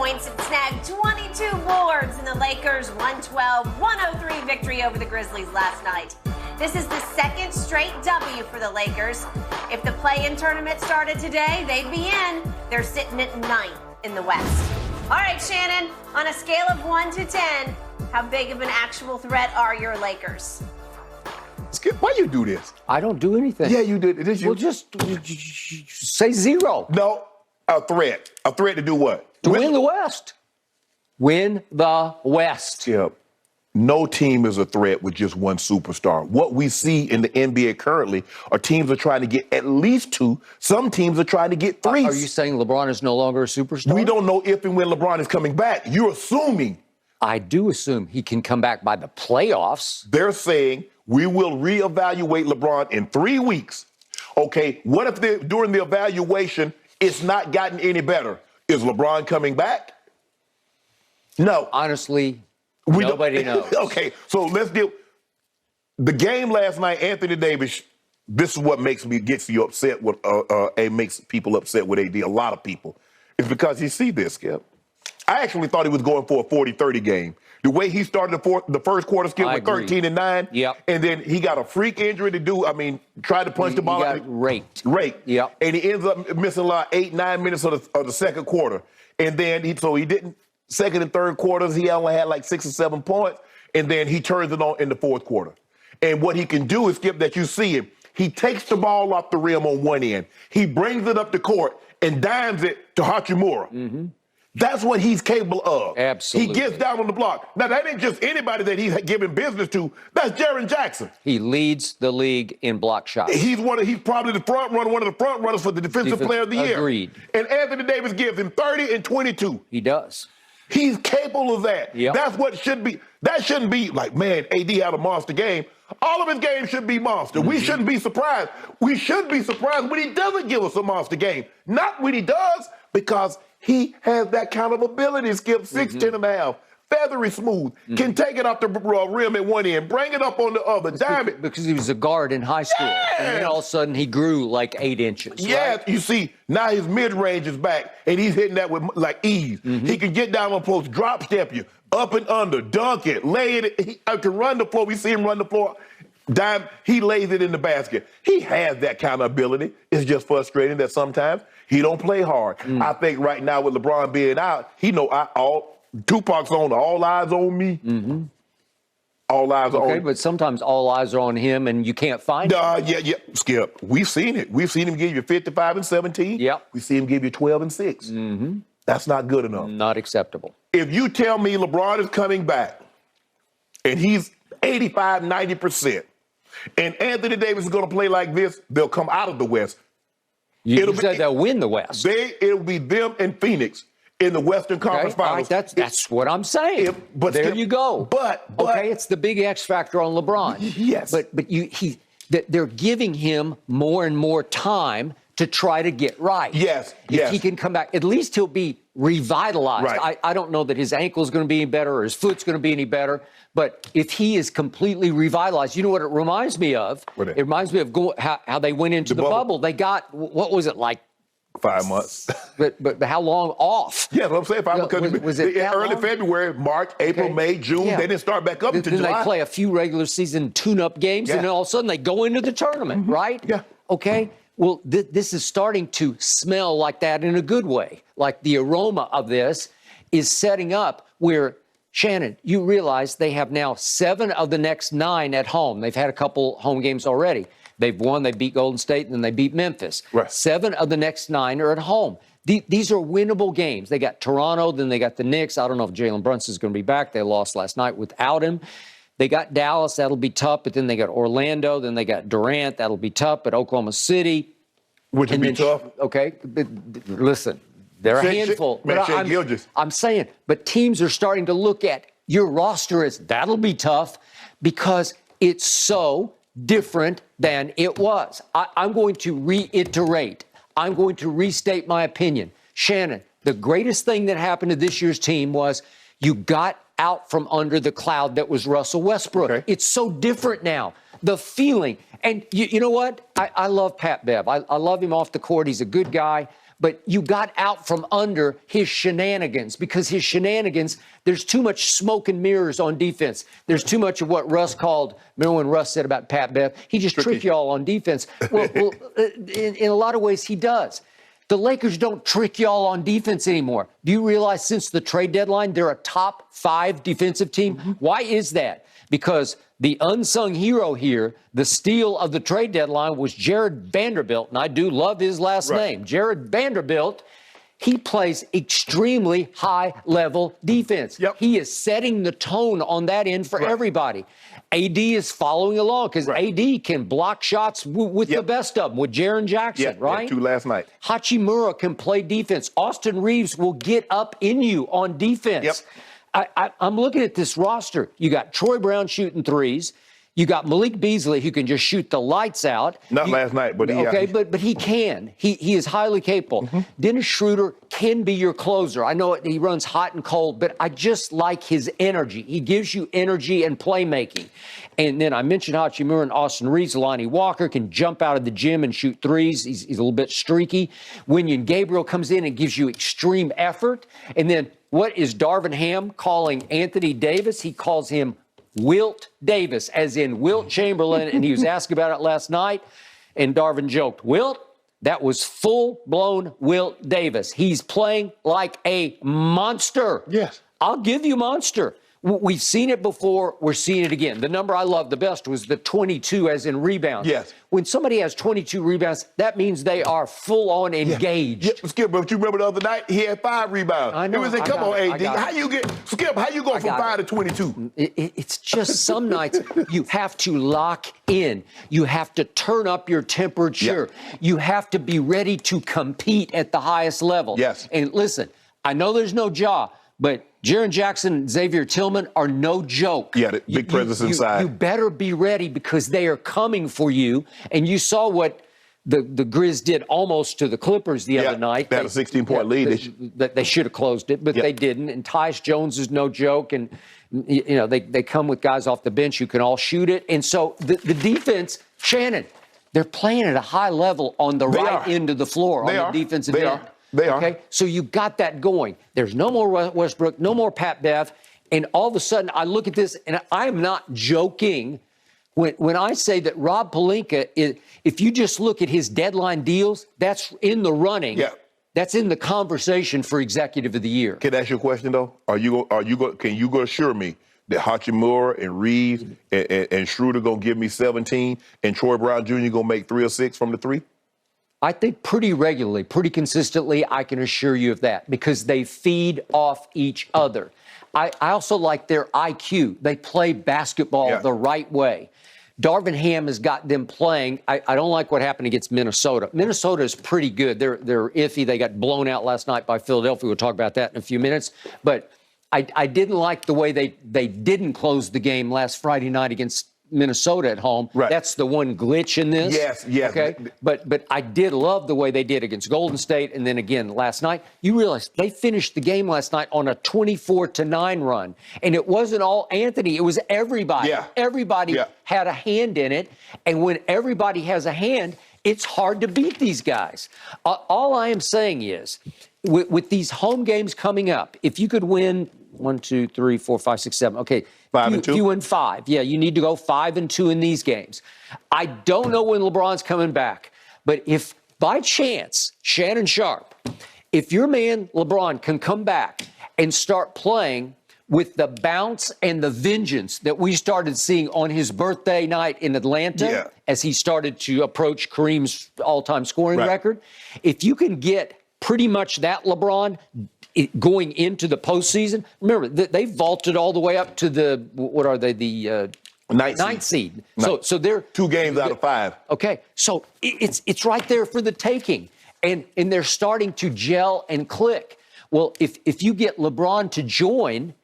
points and snagged 22 boards in the Lakers' 112-103 victory over the Grizzlies last night. This is the second straight W for the Lakers. If the play-in tournament started today, they'd be in. They're sitting at 9th in the West. All right, Shannon, on a scale of 1 to 10, how big of an actual threat are your Lakers? Skip, why you do this? I don't do anything. Yeah, you did. It is you. Well, just say 0. No, a threat. A threat to do what? To win the West. Win the West. Skip, no team is a threat with just one superstar. What we see in the NBA currently are teams are trying to get at least 2. Some teams are trying to get 3. Are you saying LeBron is no longer a superstar? We don't know if and when LeBron is coming back. You're assuming. I do assume he can come back by the playoffs. They're saying we will reevaluate LeBron in 3 weeks. Okay, what if during the evaluation it's not gotten any better? Is LeBron coming back? No. Honestly, nobody knows. Okay, so let's deal. The game last night, Anthony Davis, this is what gets you upset with, makes people upset with AD, a lot of people. It's because you see this, Skip. I actually thought he was going for a 40-30 game. The way he started the first quarter, Skip, with 13 and 9. Yep. And then he got a freak injury tried to punch the ball. He got raked. Yep. And he ends up missing like 8-9 minutes of the second quarter. And then he didn't, second and third quarters, he only had like 6 or 7 points. And then he turns it on in the fourth quarter. And what he can do is, Skip, that you see him, he takes the ball off the rim on one end. He brings it up the court and dimes it to Hachimura. Mm-hmm. That's what he's capable of. Absolutely. He gets down on the block. Now, that ain't just anybody that he's giving business to. That's Jaren Jackson. He leads the league in block shots. He's probably the front runner, one of the front runners for the defensive player of the year. Agreed. And Anthony Davis gives him 30 and 22. He does. He's capable of that. Yep. That's what should be. That shouldn't be like, man, AD had a monster game. All of his games should be monster. Mm-hmm. We shouldn't be surprised. We should be surprised when he doesn't give us a monster game. Not when he does, because he has that kind of ability, Skip, 6'10 and a half, feathery smooth, can take it off the rim at one end, bring it up on the other, diamond. Because he was a guard in high school. Yes. And then all of a sudden he grew like 8 inches. Yeah, right? You see, now his mid-range is back, and he's hitting that with like ease. Mm-hmm. He can get down on post, drop step you, up and under, dunk it, lay it. He can run the floor. We see him run the floor. He lays it in the basket. He has that kind of ability. It's just frustrating that sometimes he don't play hard. I think right now with LeBron being out, he know Tupac's on, all eyes on me. Mm-hmm. All eyes on. Okay, but sometimes all eyes are on him and you can't find him. Yeah, Skip. We've seen it. We've seen him give you 55 and 17. Yep. We see him give you 12 and 6. Mm-hmm. That's not good enough. Not acceptable. If you tell me LeBron is coming back and he's 85, 90%, and Anthony Davis is going to play like this, they'll come out of the West. You said they'll win the West. It'll be them and Phoenix in the Western Conference Finals. Right, that's what I'm saying. There you go. But okay, it's the big X factor on LeBron. Yes. But they're giving him more and more time to try to get right. Yes. If he can come back, at least he'll be revitalized. Right. I don't know that his ankle's going to be any better or his foot's going to be any better. But if he is completely revitalized, you know what it reminds me of? It reminds me of how they went into the bubble. They got, what was it, like 5 months. But how long off? Yeah, what I'm saying. 5 months. Was it early long? February, March, April, May, June. Yeah. They didn't start back up until July. Then they play a few regular season tune-up games, and then all of a sudden they go into the tournament, right? Yeah. Okay. Well, this is starting to smell like that in a good way. Like the aroma of this is setting up where, Shannon, you realize they have now 7 of the next 9 at home. They've had a couple home games already. They've won, they beat Golden State, and then they beat Memphis. Right. 7 of the next 9 are at home. These are winnable games. They got Toronto, then they got the Knicks. I don't know if Jalen Brunson's going to be back. They lost last night without him. They got Dallas, that'll be tough, but then they got Orlando, then they got Durant, that'll be tough, but Oklahoma City. Which would be tough. Okay, listen, they're a handful. I'm saying, but teams are starting to look at your roster as that'll be tough because it's so different than it was. I'm going to reiterate. I'm going to restate my opinion. Shannon, the greatest thing that happened to this year's team was you got out from under the cloud that was Russell Westbrook. Okay. It's so different now. The feeling. And you know what? I love Pat Bev. I love him off the court. He's a good guy. but you got out from under his shenanigans, because his shenanigans, there's too much smoke and mirrors on defense. There's too much of what Russ called, remember when Russ said about Pat Bev, he just tricked y'all on defense. Well, in a lot of ways he does. The Lakers don't trick y'all on defense anymore. Do you realize since the trade deadline, they're a top 5 defensive team? Why is that? Because the unsung hero here, the steal of the trade deadline, was Jared Vanderbilt, and I do love his last name. Jared Vanderbilt, he plays extremely high-level defense. He is setting the tone on that end for everybody. AD is following along because AD can block shots with the best of them, with Jaren Jackson, right? 2 last night. Hachimura can play defense. Austin Reeves will get up in you on defense. I'm looking at this roster. You got Troy Brown shooting threes. You got Malik Beasley, who can just shoot the lights out. Not last night, but but he can. He is highly capable. Dennis Schroeder can be your closer. I know he runs hot and cold, but I just like his energy. He gives you energy and playmaking. And then I mentioned Hachimura and Austin Reeves. Lonnie Walker can jump out of the gym and shoot threes. He's a little bit streaky. Wenyen Gabriel comes in and gives you extreme effort. And then what is Darvin Ham calling Anthony Davis? He calls him Wilt Davis, as in Wilt Chamberlain, and he was asked about it last night, and Darvin joked, Wilt, that was full-blown Wilt Davis. He's playing like a monster. Yes. I'll give you monster. We've seen it before. We're seeing it again. The number I loved the best was the 22, as in rebounds. Yes. When somebody has 22 rebounds, that means they are full-on engaged. Skip, but you remember the other night, he had 5 rebounds. I know. It was like, come on, AD. How you go from 5 to 22? It's just some nights you have to lock in. You have to turn up your temperature. You have to be ready to compete at the highest level. Yes. And listen, I know there's no jaw, but Jaren Jackson and Xavier Tillman are no joke. Yeah, the big presence inside. You better be ready because they are coming for you. And you saw what the Grizz did almost to the Clippers the other night. They had a 16-point lead. They should have closed it, but they didn't. And Tyus Jones is no joke. And, you know, they come with guys off the bench who can all shoot it. And so the defense, Shannon, they're playing at a high level on the end of the floor, on the defensive end. They are. Okay, so you got that going. There's no more Westbrook, no more Pat Bev, and all of a sudden I look at this, and I'm not joking when I say that Rob Pelinka, if you just look at his deadline deals, that's in the running. Yeah. That's in the conversation for Executive of the Year. Can I ask you a question though? Can you go assure me that Hachimura and Reeves and Schroeder gonna give me 17, and Troy Brown Jr. gonna make 3 or 6 from the 3? I think pretty regularly, pretty consistently, I can assure you of that, because they feed off each other. I also like their IQ. They play basketball the right way. Darvin Ham has got them playing. I don't like what happened against Minnesota. Minnesota is pretty good. They're iffy. They got blown out last night by Philadelphia. We'll talk about that in a few minutes. But I didn't like the way they didn't close the game last Friday night against Minnesota at home. Right. That's the one glitch in this. Yes. Okay. But I did love the way they did against Golden State, and then again last night. You realize they finished the game last night on a 24-9 run, and it wasn't all Anthony. It was everybody. Yeah. Everybody had a hand in it, and when everybody has a hand, it's hard to beat these guys. All I am saying is, with these home games coming up, if you could win 1, 2, 3, 4, 5, 6, 7. Okay. 5 and 2. If you win 5, you need to go 5 and 2 in these games. I don't know when LeBron's coming back, but if by chance, Shannon Sharp, if your man LeBron can come back and start playing with the bounce and the vengeance that we started seeing on his birthday night in Atlanta, as he started to approach Kareem's all-time scoring record, if you can get pretty much that LeBron going into the postseason, remember, they vaulted all the way up to the, what are they, the ninth seed. So they're 2 games out of 5. Okay, so it's right there for the taking, and they're starting to gel and click. Well, if you get LeBron to join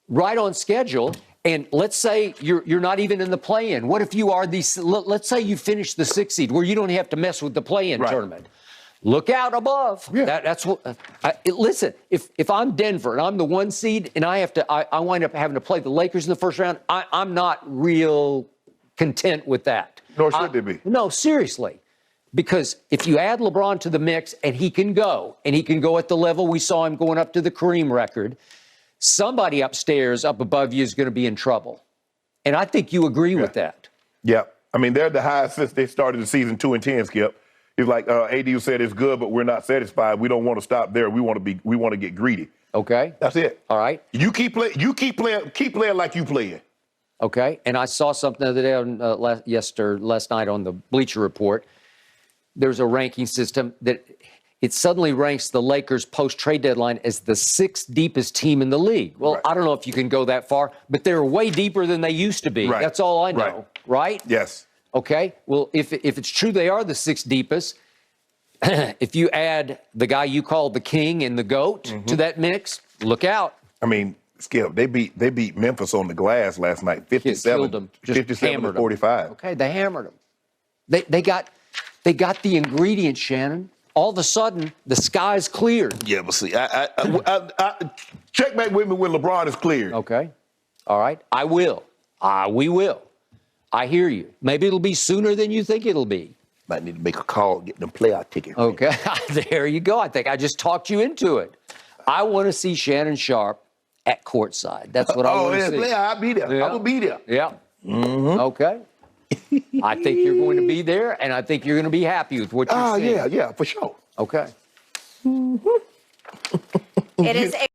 right on schedule, and let's say you're not even in the play-in. What if you are let's say you finish the 6th seed where you don't have to mess with the play-in tournament. Look out above. That's what. Listen, if I'm Denver and I'm the 1 seed and I wind up having to play the Lakers in the first round, I'm not real content with that. Nor should they be. No, seriously. Because if you add LeBron to the mix and he can go at the level we saw him going up to the Kareem record, somebody upstairs, up above you is going to be in trouble. And I think you agree with that. Yeah. I mean, they're the highest since they started the season 2-10, Skip. It's like AD said, it's good, but we're not satisfied. We don't want to stop there. We want to get greedy. Okay. That's it. All right. You keep playing like you playing. Okay. And I saw something the other day on last night on the Bleacher Report. There's a ranking system that it suddenly ranks the Lakers post-trade deadline as the 6th deepest team in the league. Well, right. I don't know if you can go that far, but they're way deeper than they used to be. Right. That's all I know, right? Yes. Okay. Well, if it's true they are the 6th deepest, if you add the guy you call the king and the GOAT to that mix, look out. I mean, Skip, they beat Memphis on the glass last night, 57 to 45. Okay, they hammered them. They got the ingredients, Shannon. All of a sudden, the sky's cleared. Yeah, but see, check back with me when LeBron is cleared. Okay. All right. I will. We will. I hear you. Maybe it'll be sooner than you think it'll be. Might need to make a call, get them playout tickets. Okay. There you go. I think I just talked you into it. I want to see Shannon Sharpe at courtside. That's what I want to see. I'll be there. Yeah. I will be there. Yeah. Mm-hmm. Okay. I think you're going to be there, and I think you're going to be happy with what you're seeing. Yeah, for sure. Okay. It is